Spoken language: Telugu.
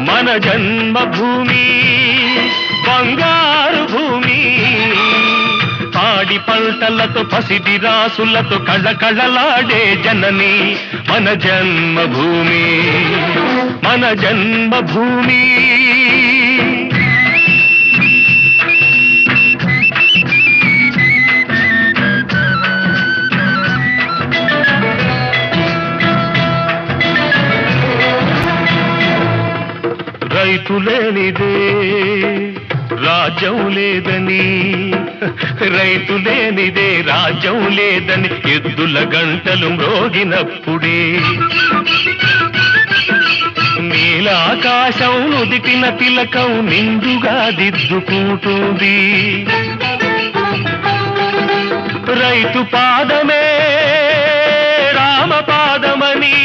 మన జన్మభూమి బంగారు భూమి, పాడి పంటలతో పసిడి రాసులతో కళకళలాడే జనని మన జన్మభూమి, మన జన్మభూమి. రైతు లేనిదే రాజ్యం లేదని, రైతు లేనిదే రాజ్యం లేదని ఎద్దుల గంటలు మ్రోగినప్పుడే, నీలాకాశం నుదిటిన తిలకం నిండుగా దిద్దుకుంటుంది. రైతు పాదమే రామ పాదమని